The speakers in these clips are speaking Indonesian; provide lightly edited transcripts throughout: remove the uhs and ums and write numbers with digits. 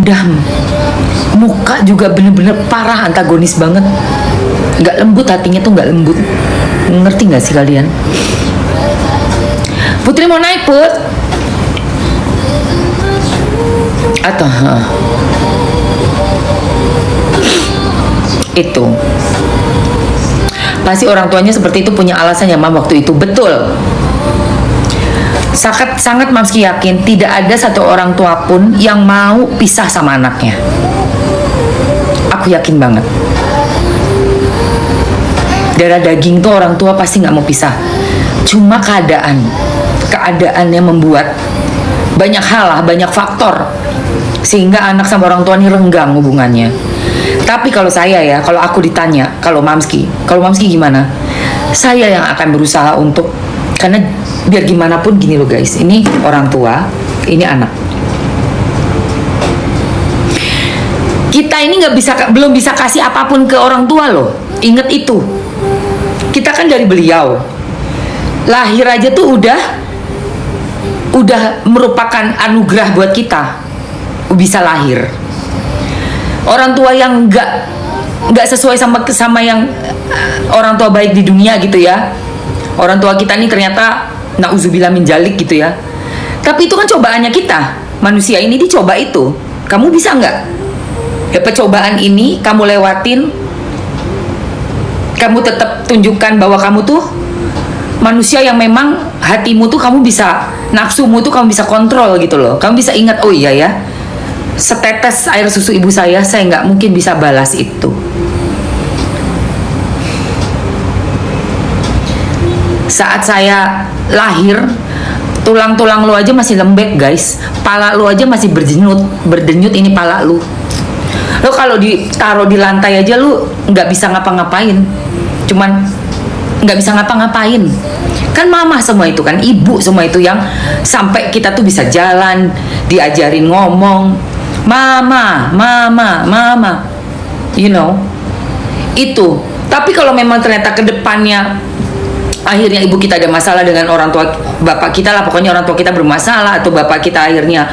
dendam. Muka juga bener-bener parah, antagonis banget. Nggak lembut hatinya tuh, nggak lembut. Ngerti nggak sih kalian? Putri mau naik, Put? Atau itu pasti orang tuanya seperti itu punya alasannya, Mam, waktu itu. Betul. Sangat Mamski yakin tidak ada satu orang tua pun yang mau pisah sama anaknya. Aku yakin banget. Darah daging tuh orang tua pasti nggak mau pisah. Cuma keadaannya membuat banyak hal lah, banyak faktor sehingga anak sama orang tua ini renggang hubungannya. Tapi kalau saya ya, kalau aku ditanya, kalau Mamski gimana? Saya yang akan berusaha untuk, karena biar gimana pun gini loh guys, ini orang tua, ini anak. Kita ini belum bisa kasih apapun ke orang tua loh. Ingat itu. Kita kan dari beliau. Lahir aja tuh udah merupakan anugerah buat kita. Bisa lahir. Orang tua yang nggak sesuai sama yang orang tua baik di dunia gitu ya. Orang tua kita nih ternyata nauzubillah min dzalik gitu ya. Tapi itu kan cobaannya kita. Manusia ini dicoba itu. Kamu bisa nggak? Ya, percobaan ini kamu lewatin, kamu tetap tunjukkan bahwa kamu tuh manusia yang memang hatimu tuh kamu bisa, nafsumu tuh kamu bisa kontrol gitu loh. Kamu bisa ingat, oh iya ya, setetes air susu ibu saya nggak mungkin bisa balas itu. Saat saya lahir, tulang-tulang lu aja masih lembek guys, pala lu aja masih berdenyut ini pala lu. Lo kalau ditaruh di lantai aja lu nggak bisa ngapa-ngapain, cuman nggak bisa ngapa-ngapain. Kan mama semua itu kan, ibu semua itu yang sampai kita tuh bisa jalan, diajarin ngomong, mama, you know, itu. Tapi kalau memang ternyata kedepannya akhirnya ibu kita ada masalah dengan orang tua bapak kita lah, pokoknya orang tua kita bermasalah, atau bapak kita akhirnya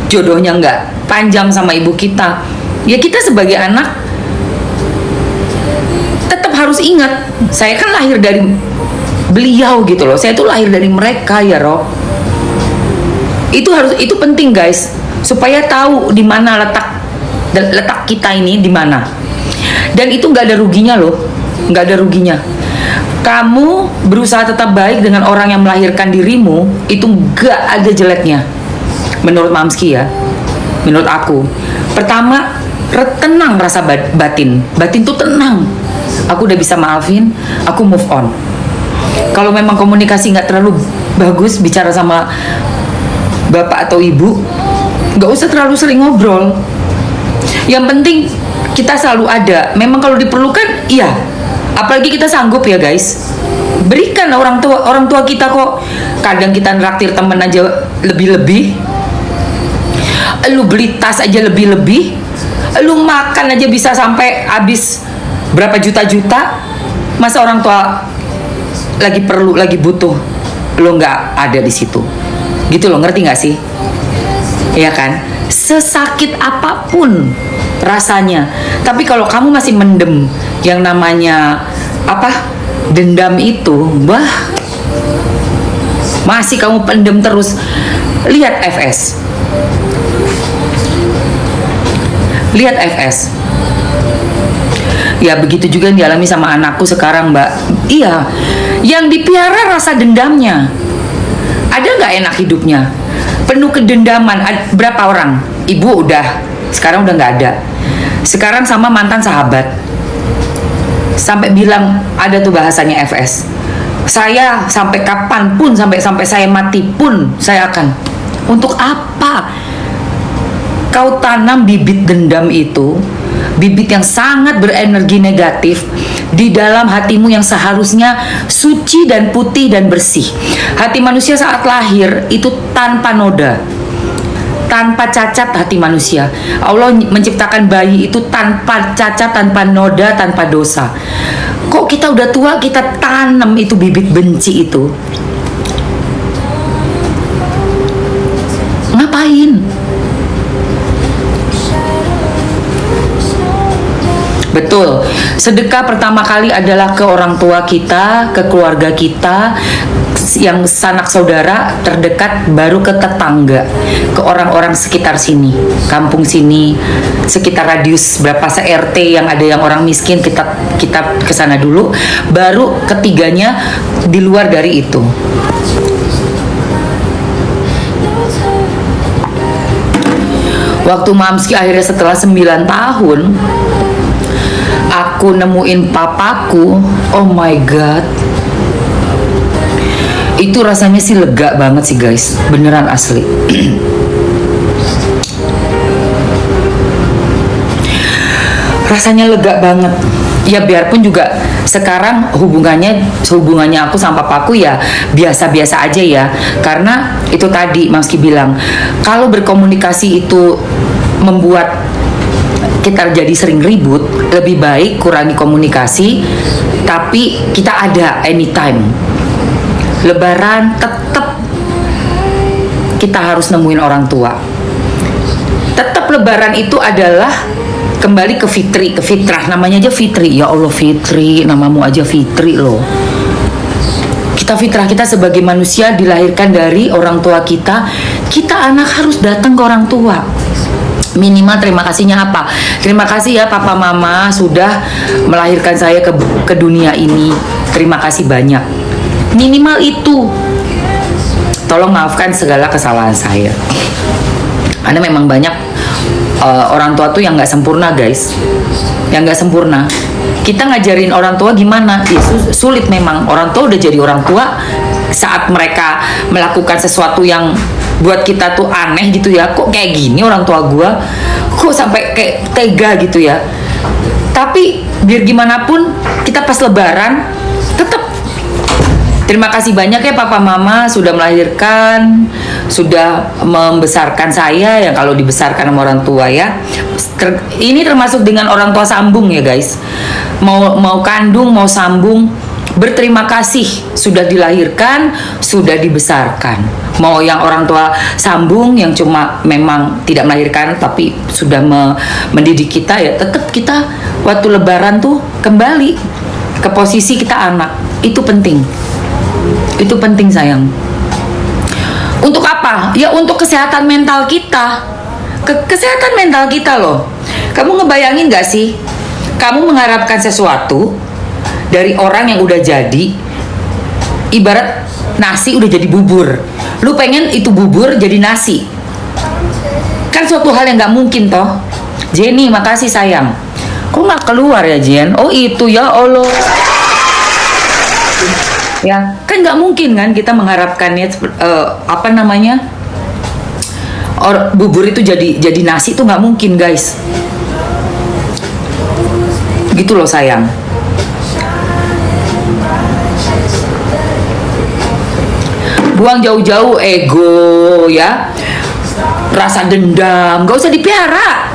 jodohnya nggak panjang sama ibu kita, ya kita sebagai anak tetap harus ingat, saya kan lahir dari beliau gitu loh, saya tuh lahir dari mereka ya Rob. Itu penting guys, supaya tahu di mana letak kita ini di mana. Dan itu nggak ada ruginya loh, nggak ada ruginya. Kamu berusaha tetap baik dengan orang yang melahirkan dirimu, itu nggak ada jeleknya. Menurut Mamski ya, menurut aku. Pertama, tenang rasa batin tuh tenang. Aku udah bisa maafin, aku move on. Kalau memang komunikasi nggak terlalu bagus bicara sama bapak atau ibu, nggak usah terlalu sering ngobrol. Yang penting kita selalu ada. Memang kalau diperlukan, iya. Apalagi kita sanggup ya guys. Berikan orang tua kita kok. Kadang kita nraktir temen aja lebih-lebih. Lu beli tas aja lebih-lebih. Lu makan aja bisa sampai habis berapa juta-juta. Masa orang tua lagi perlu, lagi butuh, lu nggak ada di situ, gitu loh, ngerti nggak sih? Iya kan? Sesakit apapun rasanya, tapi kalau kamu masih mendem yang namanya dendam itu, masih kamu pendem terus. Lihat FS. Ya begitu juga yang dialami sama anakku sekarang, Mbak. Iya, yang dipiara rasa dendamnya. Ada nggak enak hidupnya? Penuh kedendaman. Berapa orang? Ibu udah, sekarang udah nggak ada. Sekarang sama mantan sahabat. Sampai bilang, ada tuh bahasanya FS. Saya sampai kapanpun, sampai saya mati pun, saya akan. Untuk apa? Kau tanam bibit dendam itu, bibit yang sangat berenergi negatif di dalam hatimu yang seharusnya suci dan putih dan bersih. Hati manusia saat lahir itu tanpa noda, tanpa cacat. Hati manusia, Allah menciptakan bayi itu tanpa cacat, tanpa noda, tanpa dosa. Kok kita udah tua kita tanam itu bibit benci itu? Ngapain? Betul. Sedekah pertama kali adalah ke orang tua kita, ke keluarga kita, yang sanak saudara terdekat, baru ke tetangga, ke orang-orang sekitar sini, kampung sini, sekitar radius berapa se-RT yang ada yang orang miskin, kita ke sana dulu, baru ketiganya di luar dari itu. Waktu Mamski akhirnya setelah 9 tahun aku nemuin papaku, oh my god, itu rasanya sih lega banget sih guys, beneran asli. Rasanya lega banget ya, biarpun juga sekarang hubungannya aku sama papaku ya biasa-biasa aja ya, karena itu tadi Mamski bilang, kalau berkomunikasi itu membuat kita jadi sering ribut, lebih baik kurangi komunikasi, tapi kita ada anytime. Lebaran tetap kita harus nemuin orang tua. Tetap Lebaran itu adalah kembali ke fitri, ke fitrah, namanya aja fitri. Ya Allah Fitri, namamu aja Fitri loh. Kita fitrah kita sebagai manusia dilahirkan dari orang tua kita anak harus datang ke orang tua. Minimal terima kasihnya apa? Terima kasih ya papa mama sudah melahirkan saya ke dunia ini. Terima kasih banyak. Minimal itu. Tolong maafkan segala kesalahan saya. Karena memang banyak orang tua tuh yang nggak sempurna guys. Yang nggak sempurna. Kita ngajarin orang tua gimana? Ya, sulit memang. Orang tua udah jadi orang tua saat mereka melakukan sesuatu yang buat kita tuh aneh gitu ya, kok kayak gini orang tua gua, kok sampai kayak tega gitu ya. Tapi biar gimana pun kita pas Lebaran tetap terima kasih banyak ya papa mama sudah melahirkan, sudah membesarkan saya, yang kalau dibesarkan sama orang tua ya. Ini termasuk dengan orang tua sambung ya guys, mau kandung mau sambung, berterima kasih sudah dilahirkan, sudah dibesarkan. Mau yang orang tua sambung yang cuma memang tidak melahirkan tapi sudah mendidik kita ya, tetap kita waktu Lebaran tuh kembali ke posisi kita anak. Itu penting. Itu penting sayang. Untuk apa? Ya untuk kesehatan mental kita. Kesehatan mental kita loh. Kamu ngebayangin gak sih? Kamu mengharapkan sesuatu dari orang yang udah jadi, ibarat nasi udah jadi bubur, lu pengen itu bubur jadi nasi, kan suatu hal yang nggak mungkin toh. Jenny makasih sayang, kok nggak keluar ya Jen? Oh itu ya Allah ya, kan nggak mungkin kan kita mengharapkannya apa namanya bubur itu jadi nasi, itu nggak mungkin guys, gitu loh sayang. Buang jauh-jauh ego ya, rasa dendam, gak usah dipiara.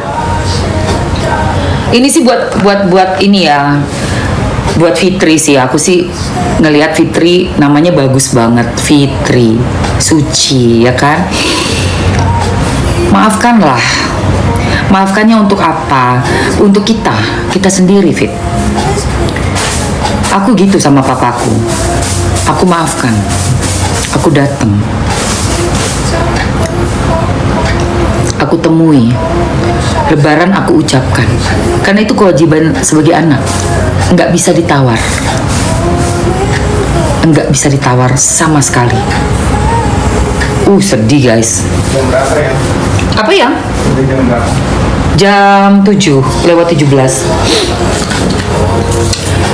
Ini sih buat ini ya, buat Fitri sih. Aku sih ngelihat Fitri namanya bagus banget, Fitri, suci ya kan. Maafkanlah. Maafkannya untuk apa? Untuk kita sendiri Fit. Aku gitu sama papaku. Aku maafkan. Aku datang, aku temui, Lebaran aku ucapkan, karena itu kewajiban sebagai anak, nggak bisa ditawar, nggak bisa ditawar sama sekali. Sedih guys. Jam berapa ya? Apa ya? Jam berapa? Jam 7:17.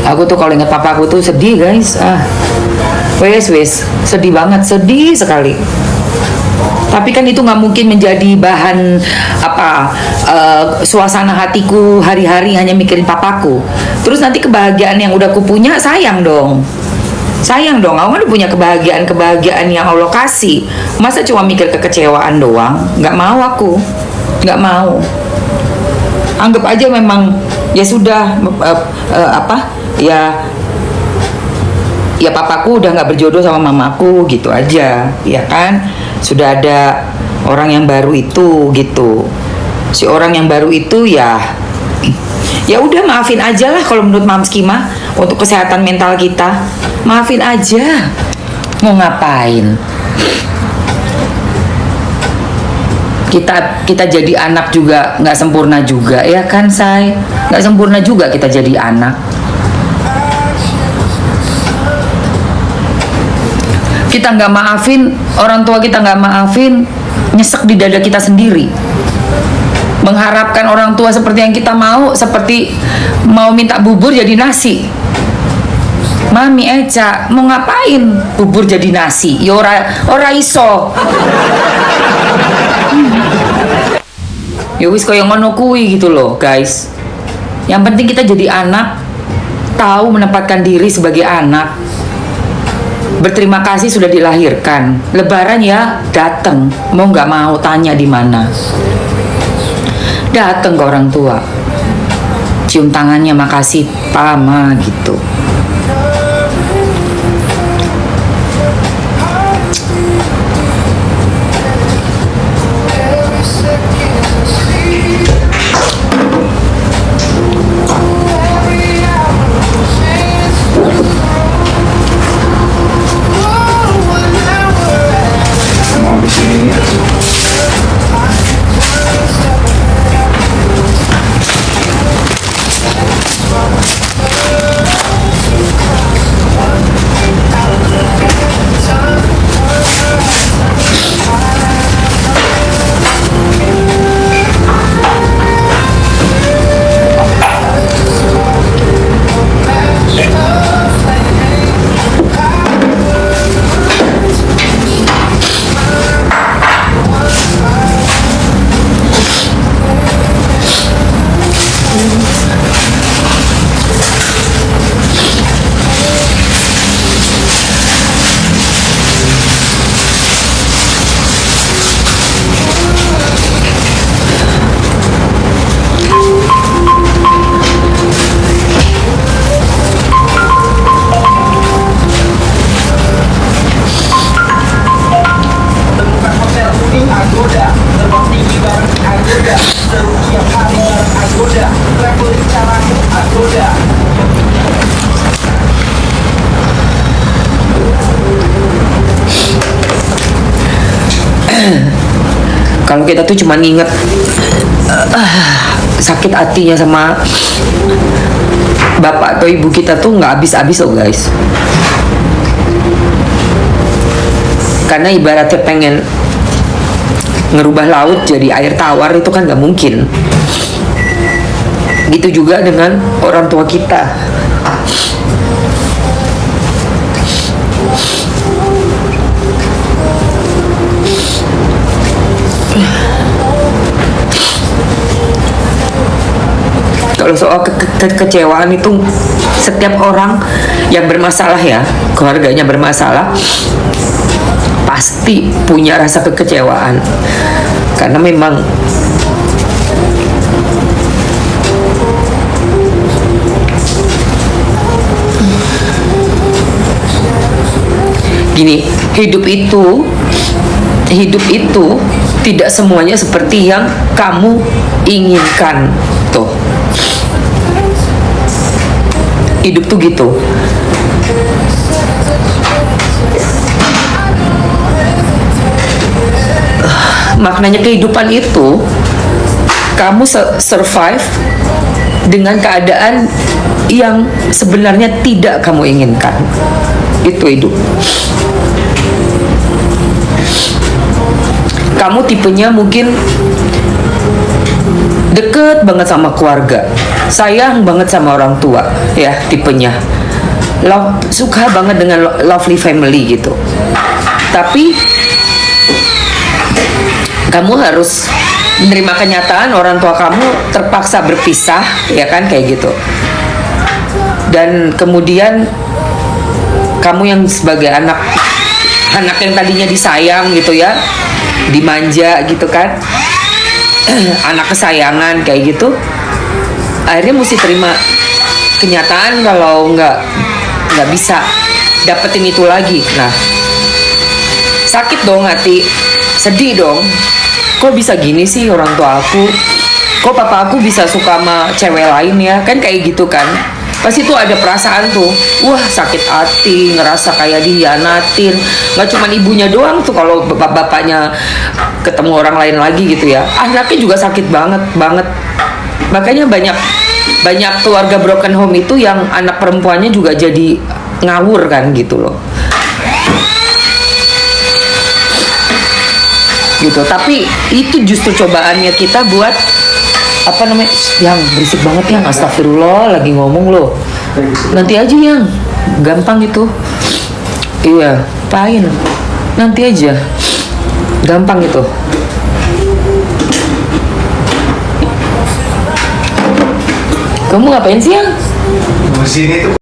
Aku tuh kalau ingat papa aku tuh sedih guys. Wes sedih banget, sedih sekali. Tapi kan itu nggak mungkin menjadi bahan suasana hatiku hari-hari hanya mikirin papaku. Terus nanti kebahagiaan yang udah aku punya sayang dong. Aku kan udah punya kebahagiaan yang Allah kasih. Masa cuma mikir kekecewaan doang? Nggak mau aku, nggak mau. Anggap aja memang ya sudah ya papaku udah nggak berjodoh sama mamaku gitu aja, ya kan. Sudah ada orang yang baru itu gitu. Si orang yang baru itu ya Ya udah, maafin aja lah kalau menurut Mamski mah, untuk kesehatan mental kita. Maafin aja. Mau ngapain? Kita jadi anak juga nggak sempurna juga, ya kan, Say? Nggak sempurna juga kita jadi anak. Kita nggak maafin, orang tua kita nggak maafin, nyesek di dada kita sendiri. Mengharapkan orang tua seperti yang kita mau, seperti mau minta bubur jadi nasi. Mami Eca, mau ngapain bubur jadi nasi? Ya ora iso. Ya wis koyo ngono kuwi gitu loh, guys. Yang penting kita jadi anak, tahu menempatkan diri sebagai anak. Berterima kasih sudah dilahirkan. Lebaran ya datang, mau nggak mau tanya di mana. Datang ke orang tua, cium tangannya, makasih Pama gitu. Kalau kita tuh cuma nginget sakit hatinya sama bapak atau ibu kita tuh nggak habis-habis loh, guys. Karena ibaratnya pengen ngerubah laut jadi air tawar itu kan nggak mungkin. Gitu juga dengan orang tua kita. Kalau soal kekecewaan itu, setiap orang yang bermasalah ya, keluarganya bermasalah, pasti punya rasa kekecewaan. Karena memang gini, hidup itu tidak semuanya seperti yang kamu inginkan. Tuh, hidup tuh gitu. Maknanya kehidupan itu kamu survive dengan keadaan yang sebenarnya tidak kamu inginkan. Itu hidup. Kamu tipenya mungkin deket banget sama keluarga, sayang banget sama orang tua, ya tipenya. Suka banget dengan lovely family gitu. Tapi kamu harus menerima kenyataan orang tua kamu terpaksa berpisah, ya kan, kayak gitu. Dan kemudian kamu yang sebagai anak yang tadinya disayang gitu ya, dimanja gitu kan, anak kesayangan kayak gitu, akhirnya mesti terima kenyataan kalau nggak bisa dapetin itu lagi. Nah, sakit dong hati, sedih dong. Kok bisa gini sih orang tua aku? kok papa aku bisa suka sama cewek lain ya, kan kayak gitu kan. Pasti tuh ada perasaan tuh, wah sakit hati, ngerasa kayak dihianatin. Gak cuman ibunya doang tuh, kalau bapaknya ketemu orang lain lagi gitu ya, anaknya juga sakit banget banget. Makanya banyak keluarga broken home itu yang anak perempuannya juga jadi ngawur kan gitu loh. Gitu. Tapi itu justru cobaannya kita buat apa namanya, yang berisik banget yang, astagfirullah lagi ngomong loh, nanti aja yang gampang itu, iya apain nanti aja gampang itu. Kamu ngapain sih yang? Di sini tuh